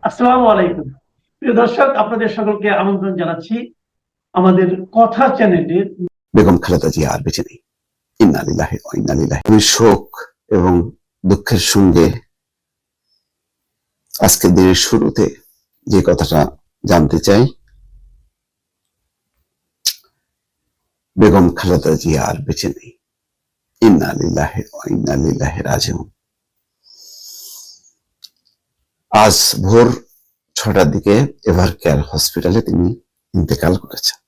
আসসালামু আলাইকুম। প্রিয় দর্শক, আপনাদের সকলকে আমন্ত্রণ জানাচ্ছি আমাদের কথা চ্যানেলের। বেগম খালেদা জিয়া আর বেঁচে নেই। ইন্না লিল্লাহি ওয়া ইন্না ইলাইহি। আমি শোক এবং দুঃখের সঙ্গে আজকের দিনের শুরুতে যে কথাটা জানতে চাই, বেগম খালেদা জিয়া আর বেঁচে নেই। ইন্না লিল্লাহি ওয়া ইন্না ইলাইহি রাজিউন। আজ ভোর 6টার দিকে এভার কেয়ার হসপিটালে তিনি ইন্তেকাল করেছেন।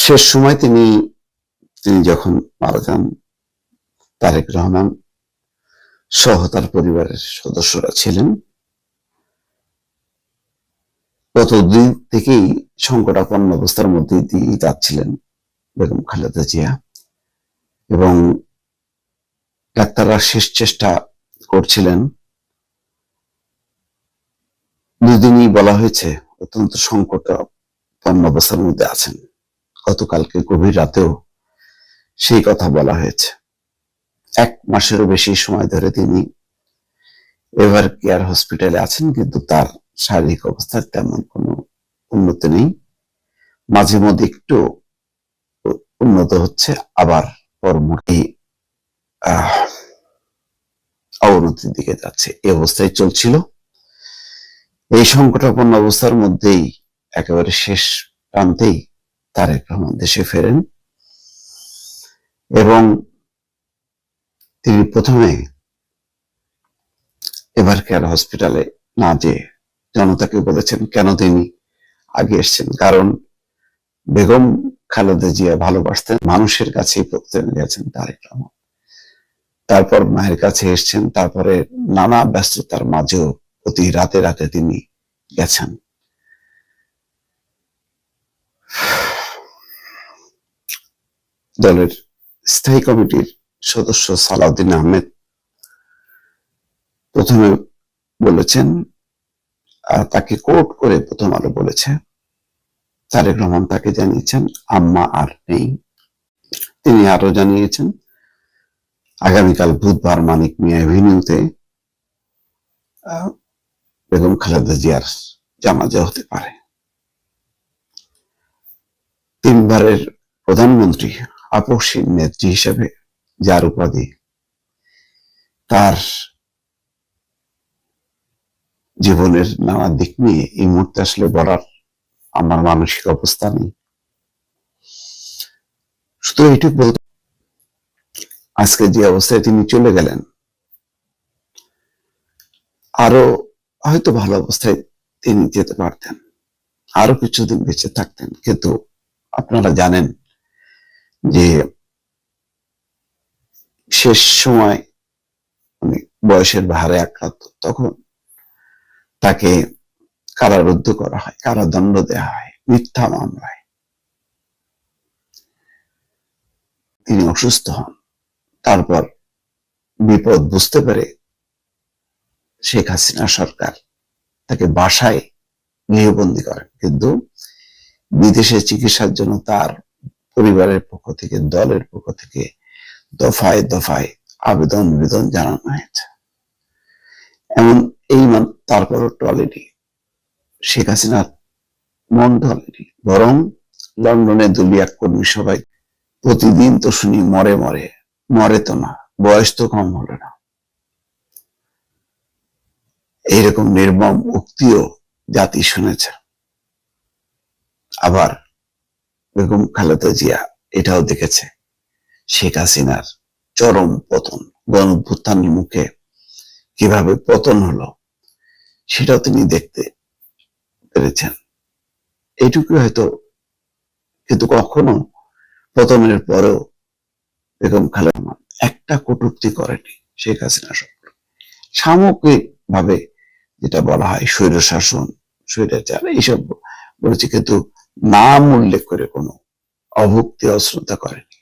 শেষ সময় তিনি যখন মারা যান, তারেক রহমান সহ তার পরিবারের সদস্যরা ছিলেন। গত দুই থেকেই সংকটাপন্ন অবস্থার মধ্যে দিয়ে যাচ্ছিলেন বেগম খালেদা জিয়া, এবং ডাক্তাররা শেষ চেষ্টা করছিলেন। দুদিনই বলা হয়েছে অত্যন্ত সংকটাপন্ন অবস্থার মধ্যে আছেন। গতকালকে গভীর রাতেও সেই কথা বলা হয়েছে। 1 মাসেরও বেশি সময় ধরে তিনি এভার কেয়ার হসপিটালে আছেন, কিন্তু তার শারীরিক অবস্থার তেমন কোনো উন্নতি নেই। মাঝে মধ্যে একটু উন্নত হচ্ছে, আবার পরবর্তী অবনতির দিকে যাচ্ছে। এই অবস্থায় চলছিল। এই সংকটাপন্ন অবস্থার মধ্যেই একেবারে শেষ প্রান্তেই তারেক রহমান দেশে ফেরেন, এবং তিনি প্রথমে এভার কেয়ার হসপিটালে না যেয়ে জনতাকে বলেছেন কেন তিনি আগে এসছেন। কারণ বেগম খালেদা জিয়া ভালোবাসতেন, মানুষের কাছেই প্রথমে গেছেন তারেক রহমান। তারপর মায়ের কাছে এসছেন, তারপরে নানা ব্যস্ততার মাঝেও প্রতি রাতে রাতে তিনি গেছেন। দলের স্থায়ী কমিটির সদস্য সালাউদ্দিন আহমেদ প্রথমে বলেছেন, তাকে কোট করে প্রথম আলো বলেছে, তারেক রহমান তাকে জানিয়েছেন আম্মা আর নেই। তিনি আরো জানিয়েছেন আগামীকাল বুধবার মানিক মিয়া এভিনিউতে বেগম খালেদা জিয়ার জানাজা হতে পারে। 3বারের প্রধানমন্ত্রী, আপসহীন নেত্রী হিসেবে যার উপাধি, তার জীবনের নানা দিক নিয়ে এই মুহূর্তে আসলে বলার আমার মানসিক অবস্থা নেই। শুধু এইটুকু বলতে, আজকে যে অবস্থায় তিনি চলে গেলেন, আরো হয়তো ভালো অবস্থায় তিনি যেতে পারতেন, আরো কিছুদিন বেঁচে থাকতেন। কিন্তু আপনারা জানেন যে শেষ সময় বয়সের ভারে আক্রান্ত, তখন তাকে কারারুদ্ধ করা হয়, কারাদণ্ড দেওয়া হয় মিথ্যা মামলায়। তিনি অসুস্থ হন, তারপর বিপদ বুঝতে পেরে শেখ হাসিনা সরকার তাকে বাসায় গৃহবন্দী করেন, কিন্তু বিদেশে চিকিৎসার জন্য তার পরিবারের পক্ষ থেকে, দলের পক্ষ থেকে দফায় দফায় আবেদন নিবেদন জানানো হয়েছে। এমন এই তারপরও টলেনি শেখ হাসিনার, মন টলেনি, বরং লন্ডনে দলীয় কর্মী সবাই প্রতিদিন তো শুনি মরে মরে, মরে তো না, বয়স তো কম হলো না। এইরকম নির্মম উক্তিও জাতি শুনেছে। আবার বেগম খালেদা জিয়া এটাও দেখেছে শেখ হাসিনার চরম পতন, গণঅভ্যুত্থানের মুখে কিভাবে পতন হলো, সেটাও তিনি দেখতে পেরেছেন। এইটুকু হয়তো, কিন্তু কখনো পতনের পরেও বেগম খালেদা একটা কটূক্তি করেনি শেখ হাসিনা সম্পর্কে। সামগ্রিক ভাবে যেটা বলা হয় স্বৈর শাসন, স্বৈরাচার, এইসব বলেছে, কিন্তু নাম উল্লেখ করে কোনো অভুক্তি অশ্রদ্ধা করেনি।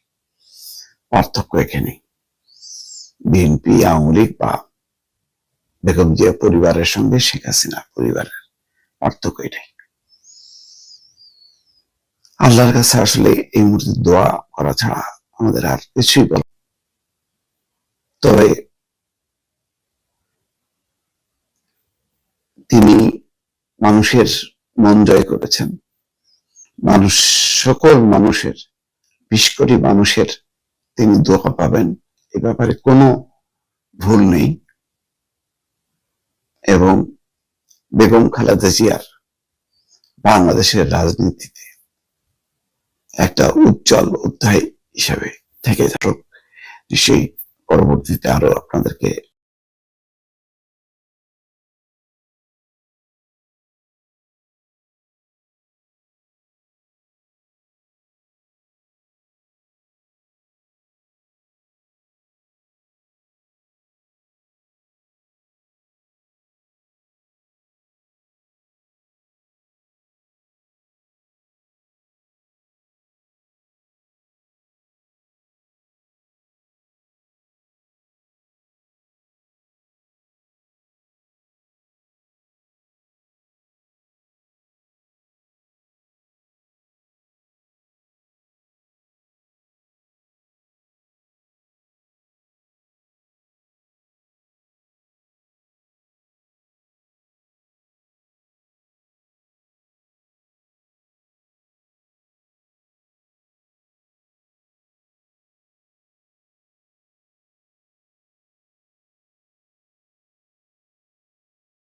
পার্থক্য এখানে বিএনপি, আওয়ামী লীগ বা বেগম জিয়া পরিবারের সঙ্গে শেখ হাসিনা পরিবারের পার্থক্য এটাই। আল্লাহর কাছে আসলে এই মুহূর্তে দোয়া করা ছাড়া আমাদের আর কিছুই বলা। তবে তিনি মানুষের মন জয় করেছেন, সকল মানুষের, 20 কোটি মানুষের তিনি দোয়া পাবেন, এ ব্যাপারে কোনো ভুল নেই। এবং বেগম খালেদা জিয়ার বাংলাদেশের রাজনীতিতে একটা উজ্জ্বল অধ্যায় হিসাবে থেকে যাক। নিশ্চয়ই পরবর্তীতে আরো আপনাদেরকে